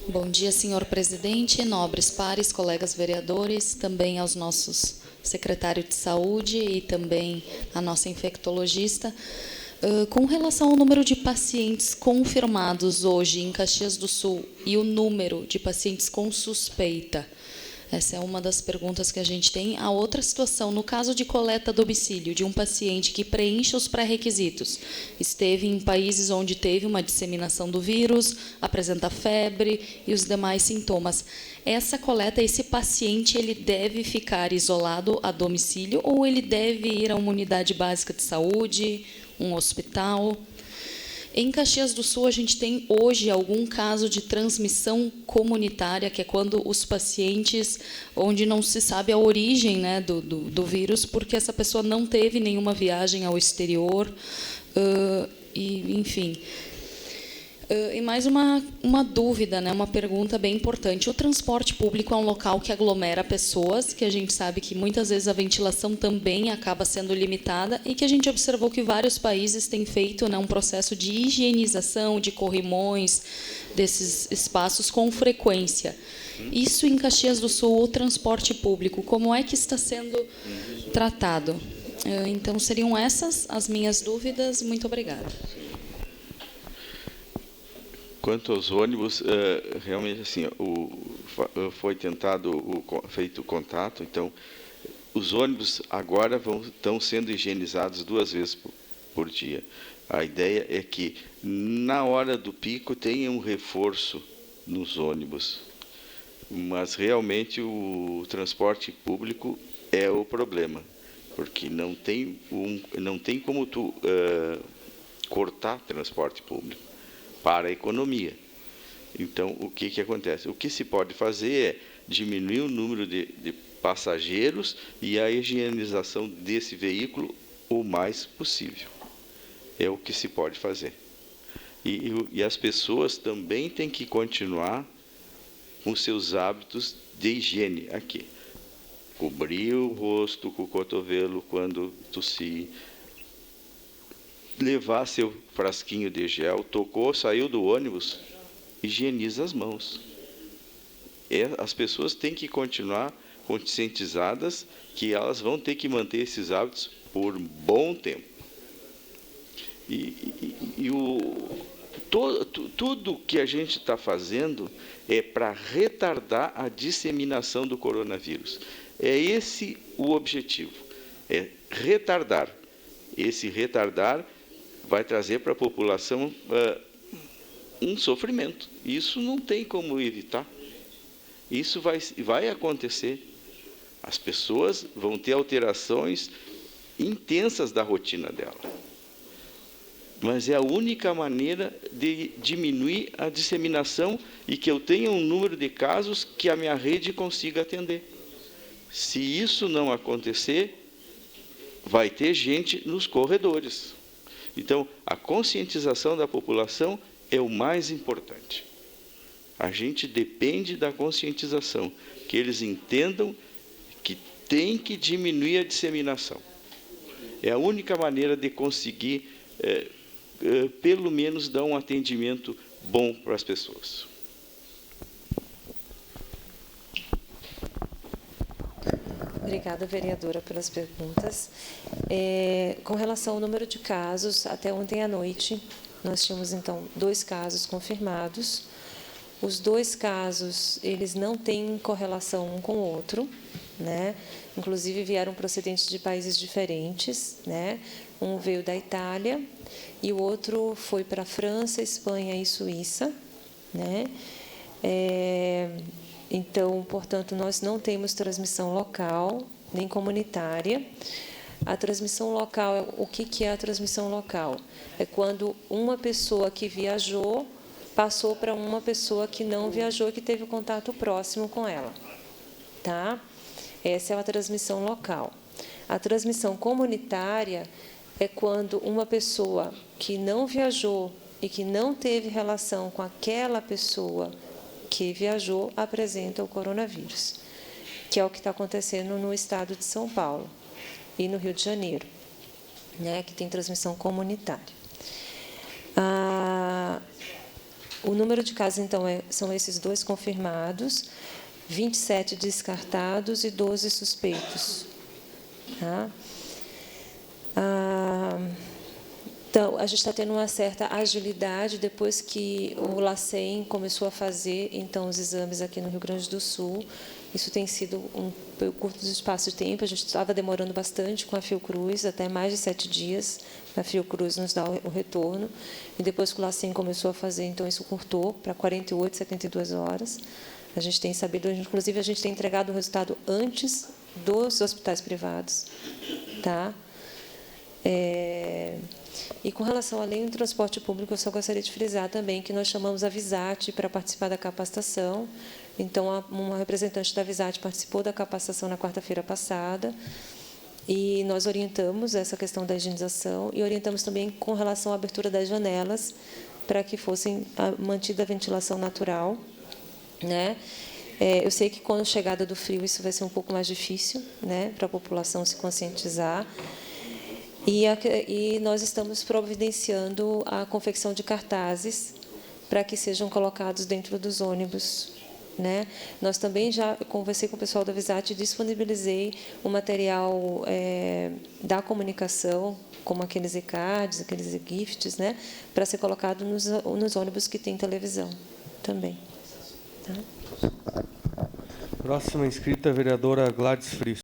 Bom dia, senhor presidente, nobres pares, colegas vereadores, também aos nossos secretários de saúde e também a nossa infectologista. Com relação ao número de pacientes confirmados hoje em Caxias do Sul e o número de pacientes com suspeita, essa é uma das perguntas que a gente tem. A outra situação, no caso de coleta a domicílio de um paciente que preenche os pré-requisitos, esteve em países onde teve uma disseminação do vírus, apresenta febre e os demais sintomas. Essa coleta, esse paciente, ele deve ficar isolado a domicílio ou ele deve ir a uma unidade básica de saúde, um hospital? Em Caxias do Sul, a gente tem hoje algum caso de transmissão comunitária, que é quando os pacientes, onde não se sabe a origem, né, do vírus, porque essa pessoa não teve nenhuma viagem ao exterior, enfim. E mais uma dúvida, né, uma pergunta bem importante. O transporte público é um local que aglomera pessoas, que a gente sabe que muitas vezes a ventilação também acaba sendo limitada e que a gente observou que vários países têm feito, né, um processo de higienização, de corrimões desses espaços com frequência. Isso em Caxias do Sul, o transporte público, como é que está sendo tratado? Então, seriam essas as minhas dúvidas. Muito obrigada. Quanto aos ônibus, realmente assim, foi feito o contato, então os ônibus agora estão sendo higienizados 2 vezes por dia. A ideia é que na hora do pico tenha um reforço nos ônibus, mas realmente o transporte público é o problema, porque não tem como tu cortar transporte público para a economia. Então, o que acontece? O que se pode fazer é diminuir o número de passageiros e a higienização desse veículo o mais possível. É o que se pode fazer. E as pessoas também têm que continuar com seus hábitos de higiene aqui. Cobrir o rosto com o cotovelo quando tossir, levar seu frasquinho de gel, tocou, saiu do ônibus, higieniza as mãos. As pessoas têm que continuar conscientizadas que elas vão ter que manter esses hábitos por bom tempo. Tudo que a gente está fazendo é para retardar a disseminação do coronavírus. É esse o objetivo, é retardar. Esse retardar vai trazer para a população um sofrimento. Isso não tem como evitar. Isso vai acontecer. As pessoas vão ter alterações intensas da rotina dela. Mas é a única maneira de diminuir a disseminação e que eu tenha um número de casos que a minha rede consiga atender. Se isso não acontecer, vai ter gente nos corredores. Então, a conscientização da população é o mais importante. A gente depende da conscientização, que eles entendam que tem que diminuir a disseminação. É a única maneira de conseguir, pelo menos, dar um atendimento bom para as pessoas. Obrigada, vereadora, pelas perguntas. Com relação ao número de casos, até ontem à noite, nós tínhamos, então, 2 casos confirmados. Os 2 casos, eles não têm correlação um com o outro, né? Inclusive, vieram procedentes de países diferentes, né? Um veio da Itália e o outro foi para a França, Espanha e Suíça, né? Então, portanto, nós não temos transmissão local, nem comunitária. A transmissão local, o que é a transmissão local? É quando uma pessoa que viajou passou para uma pessoa que não viajou, que teve contato próximo com ela. Tá? Essa é a transmissão local. A transmissão comunitária é quando uma pessoa que não viajou e que não teve relação com aquela pessoa que viajou apresenta o coronavírus, que é o que está acontecendo no estado de São Paulo e no Rio de Janeiro, né, que tem transmissão comunitária. O número de casos, então, são esses 2 confirmados, 27 descartados e 12 suspeitos. Tá? Então, a gente está tendo uma certa agilidade depois que o LACEN começou a fazer, então, os exames aqui no Rio Grande do Sul. Isso tem sido um curto espaço de tempo, a gente estava demorando bastante com a Fiocruz, até mais de 7 dias, a Fiocruz nos dá o retorno, e depois que o LACEN começou a fazer, então, isso curtou para 48, 72 horas. A gente tem sabido, inclusive, a gente tem entregado o resultado antes dos hospitais privados. Tá? E com relação à lei do transporte público, eu só gostaria de frisar também que nós chamamos a Visat para participar da capacitação. Então, uma representante da Visat participou da capacitação na quarta-feira passada, e nós orientamos essa questão da higienização e orientamos também com relação à abertura das janelas para que fossem mantida a ventilação natural. Né? Eu sei que, com a chegada do frio, isso vai ser um pouco mais difícil, né, para a população se conscientizar. E nós estamos providenciando a confecção de cartazes para que sejam colocados dentro dos ônibus. Né? Nós também já conversei com o pessoal da Visat e disponibilizei o material da comunicação, como aqueles e-cards, aqueles e-gifts, né, para ser colocado nos ônibus que têm televisão também. Tá? Próxima inscrita, a vereadora Gladys Frisch.